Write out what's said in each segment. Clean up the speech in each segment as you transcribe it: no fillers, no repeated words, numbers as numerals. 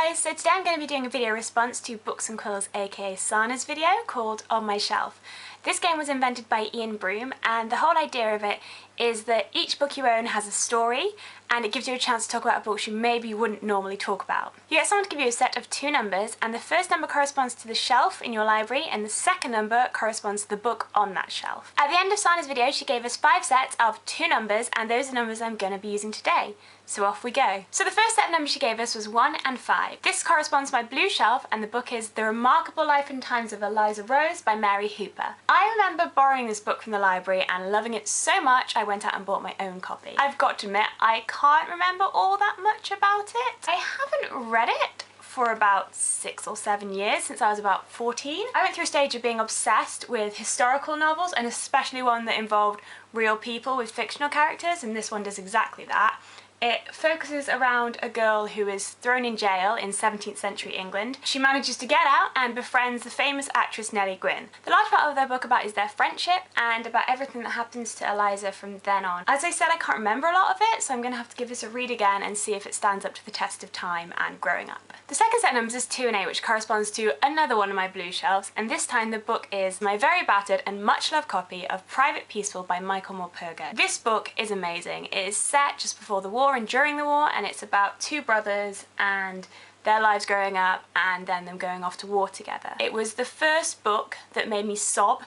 guys, so today I'm going to be doing a video response to Books and Quills aka Sana's video called On My Shelf. This game was invented by Ian Broom, and the whole idea of it is that each book you own has a story and it gives you a chance to talk about books you maybe wouldn't normally talk about. You get someone to give you a set of 2 numbers, and the first number corresponds to the shelf in your library and the second number corresponds to the book on that shelf. At the end of Sana's video she gave us 5 sets of 2 numbers, and those are numbers I'm going to be using today. So off we go. So the first set of numbers she gave us was 1 and 5. This corresponds to my blue shelf, and the book is The Remarkable Life and Times of Eliza Rose by Mary Hooper. I remember borrowing this book from the library and loving it so much I went out and bought my own copy. I've got to admit, I can't remember all that much about it. I haven't read it for about 6 or 7 years, since I was about 14. I went through a stage of being obsessed with historical novels, and especially one that involved real people with fictional characters, and this one does exactly that. It focuses around a girl who is thrown in jail in 17th century England. She manages to get out and befriends the famous actress Nellie Gwyn. The large part of their book is their friendship and about everything that happens to Eliza from then on. As I said, I can't remember a lot of it, so I'm going to have to give this a read again and see if it stands up to the test of time and growing up. The second set of numbers is 2 and 8, which corresponds to another one of my blue shelves, and this time the book is my very battered and much loved copy of Private Peaceful by Michael Morpurgo. This book is amazing. It is set just before the war and during the war, and it's about 2 brothers and their lives growing up and then them going off to war together. It was the first book that made me sob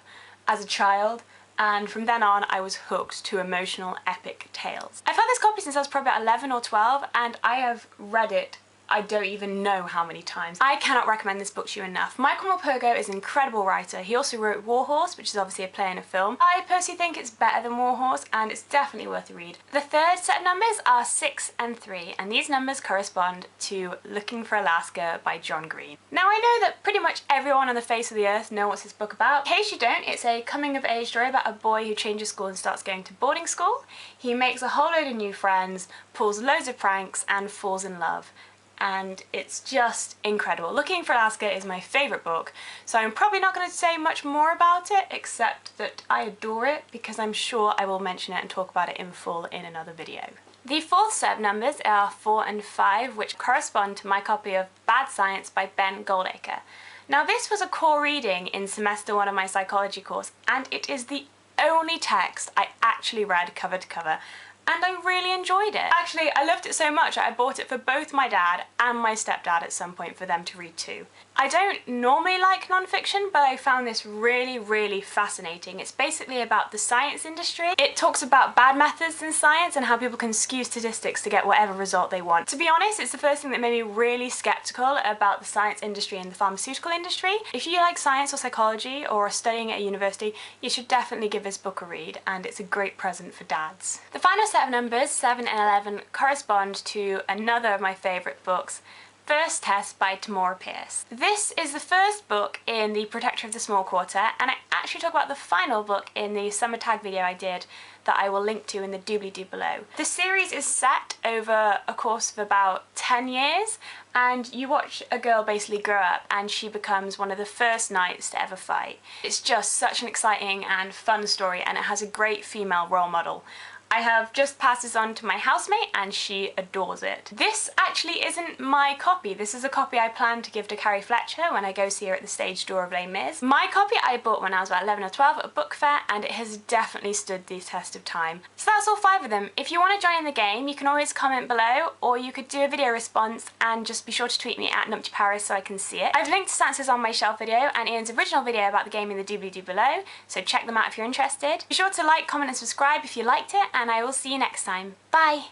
as a child, and from then on I was hooked to emotional epic tales. I've had this copy since I was probably about 11 or 12, and I have read it I don't even know how many times. I cannot recommend this book to you enough. Michael Morpurgo is an incredible writer. He also wrote Warhorse, which is obviously a play in a film. I personally think it's better than Warhorse, and it's definitely worth a read. The third set of numbers are 6 and 3, and these numbers correspond to Looking for Alaska by John Green. Now, I know that pretty much everyone on the face of the earth knows what's this book about. In case you don't, it's a coming-of-age story about a boy who changes school and starts going to boarding school. He makes a whole load of new friends, pulls loads of pranks, and falls in love. And it's just incredible. Looking for Alaska is my favourite book, so I'm probably not going to say much more about it, except that I adore it because I'm sure I will mention it and talk about it in full in another video. The fourth set of numbers are 4 and 5, which correspond to my copy of Bad Science by Ben Goldacre. Now, this was a core reading in semester 1 of my psychology course, and it is the only text I actually read cover to cover, and I really enjoyed it. Actually, I loved it so much I bought it for both my dad and my stepdad at some point for them to read too. I don't normally like non-fiction, but I found this really fascinating. It's basically about the science industry. It talks about bad methods in science and how people can skew statistics to get whatever result they want. To be honest, it's the first thing that made me really skeptical about the science industry and the pharmaceutical industry. If you like science or psychology or are studying at a university, you should definitely give this book a read, and it's a great present for dads. The final set of numbers, 7 and 11, correspond to another of my favourite books, First Test by NumptyParis. This is the first book in the Protector of the Small Quarter, and I actually talk about the final book in the summer tag video I did that I will link to in the doobly-doo below. The series is set over a course of about 10 years, and you watch a girl basically grow up and she becomes one of the first knights to ever fight. It's just such an exciting and fun story, and it has a great female role model. I have just passed this on to my housemate and she adores it. This actually isn't my copy. This is a copy I plan to give to Carrie Fletcher when I go see her at the stage door of Les Mis. My copy I bought when I was about 11 or 12 at a book fair, and it has definitely stood the test of time. So that's all 5 of them. If you want to join in the game, you can always comment below, or you could do a video response and just be sure to tweet me at NumptyParis so I can see it. I've linked to Sansa's On My Shelf video and Ian's original video about the game in the doobly-doo below, so check them out if you're interested. Be sure to like, comment and subscribe if you liked it, and I will see you next time. Bye!